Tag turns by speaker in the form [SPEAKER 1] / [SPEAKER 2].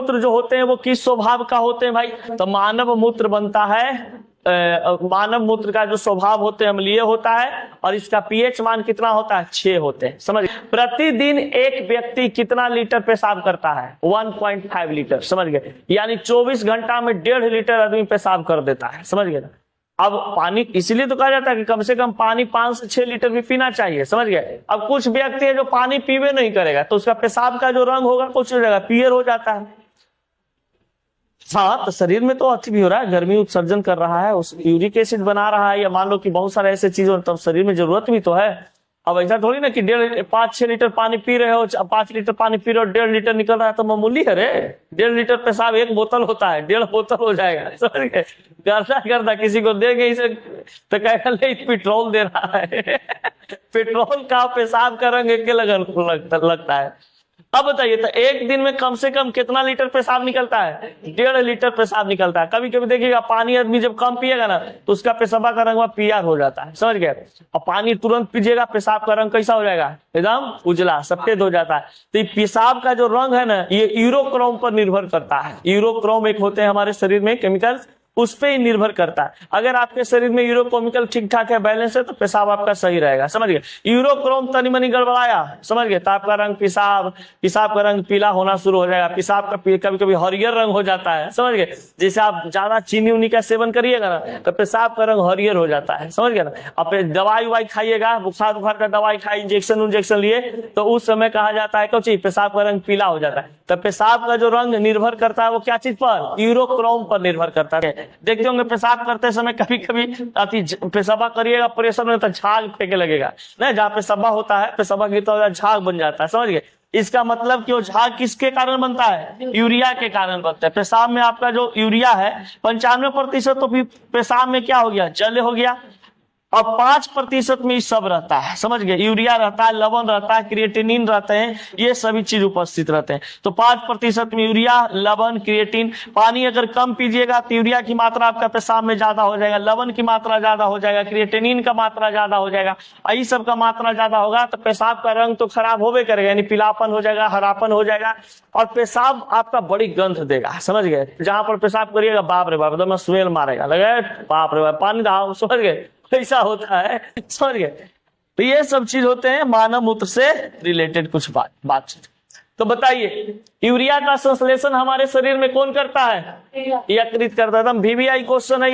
[SPEAKER 1] मूत्र जो होते हैं वो किस स्वभाव का होते हैं भाई? तो मानव मूत्र बनता है, मानव मूत्र का जो स्वभाव होते हैं अम्लीय होता है और इसका पीएच मान कितना होता है? 6 होते हैं। समझ, प्रतिदिन एक व्यक्ति कितना लीटर पेशाब करता है? 1.5 लीटर। समझ गए? यानी 24 घंटा में 1.5 लीटर आदमी पेशाब कर देता है। समझ गए? अब पानी इसलिए तो कहा जाता है कि कम से कम पानी 5 से 6 लीटर भी पीना चाहिए। समझ गए? अब कुछ व्यक्ति है जो पानी पीवे नहीं करेगा तो उसका पेशाब का जो रंग होगा कुछ हो जाएगा, पीयर हो जाता है। हाँ, तो शरीर में तो अति भी हो रहा है, गर्मी उत्सर्जन कर रहा है, उस यूरिक एसिड बना रहा है, या मान लो कि बहुत सारे ऐसे चीजों, तब शरीर में जरूरत भी तो है। अब ऐसा थोड़ी ना कि 5-6 लीटर पानी पी रहे हो, 5 लीटर पानी पी रहे हो, 1.5 लीटर निकल रहा है तो मामूली है रे। 1.5 लीटर पेशाब 1 बोतल होता है, 1.5 बोतल हो जाएगा। समझ गए? करता किसी को देंगे इसे तो कहेगा ले पेट्रोल दे रहा है। पेट्रोल का पेशाब का रंग एक लगता है। अब बताइए, तो एक दिन में कम से कम कितना लीटर पेशाब निकलता है? 1.5 लीटर पेशाब निकलता है। कभी कभी देखिएगा पानी आदमी जब कम पिएगा ना तो उसका पेशाब का रंग पीला हो जाता है। समझ गए? और पानी तुरंत पीजिएगा, पेशाब का रंग कैसा हो जाएगा? एकदम उजला सफेद हो जाता है। तो पेशाब का जो रंग है ना, ये यूरोक्रोम पर निर्भर करता है। यूरोक्रोम एक होते हैं हमारे शरीर में केमिकल, उस पे ही निर्भर करता है। अगर आपके शरीर में यूरोकेमिकल ठीक ठाक है, बैलेंस है, तो पेशाब आपका सही रहेगा। समझ गए? यूरोक्रोम तनी मनी गड़बड़ाया, समझ गए, तो आपका रंग पेशाब का रंग पीला होना शुरू हो जाएगा। पेशाब का कभी कभी हरियर रंग हो जाता है। समझ गए? जैसे आप ज्यादा चीनी उनी का सेवन करिएगा ना तो पेशाब का रंग हरियर हो जाता है। समझ गए ना? आप दवाई उवाई खाइएगा, बुखार का दवाई खाई, इंजेक्शन लिए, तो उस समय कहा जाता है क्यों पेशाब का रंग पीला हो जाता है। तो पेशाब का जो रंग निर्भर करता है वो क्या चीज पर? यूरोक्रोम पर निर्भर करता है। देखते होंगे पेशाब करते समय कभी कभी पेशाबा करिएगा प्रेशर में तो झाग फेंके लगेगा ना, जहाँ पेशाबा होता है, पेशाबा गिरता है झाग बन जाता है। समझ गए? इसका मतलब कि वो झाग किसके कारण बनता है? यूरिया के कारण बनता है। पेशाब में आपका जो यूरिया है 95% तो पेशाब में क्या हो गया? जल हो गया। और 5% में सब रहता है। समझ गए? यूरिया रहता है, लवण रहता है, क्रिएटिनिन रहते हैं, ये सभी चीज उपस्थित रहते हैं। तो 5% में यूरिया, लवण, क्रिएटिन। पानी अगर कम पीजिएगा तो यूरिया की मात्रा आपका पेशाब में ज्यादा हो जाएगा, लवण की मात्रा ज्यादा हो जाएगा, क्रिएटिनिन का मात्रा ज्यादा हो जाएगा। यही सब का मात्रा ज्यादा होगा तो पेशाब का रंग तो खराब होवे करेगा, यानी पीलापन हो जाएगा, हरापन हो जाएगा, और पेशाब आपका बड़ी गंध देगा। समझ गए? जहां पर पेशाब करिएगा बाप रे बाप एकदम स्मेल मारेगा, लगे बाप रे बाप पानी दाओ। समझ गए? ऐसा होता है। समझ गए? तो ये सब चीज होते हैं मानव मूत्र से रिलेटेड कुछ बातचीत। तो बताइए, यूरिया का संश्लेषण हमारे शरीर में कौन करता है? यकृत करता है। VVI क्वेश्चन है।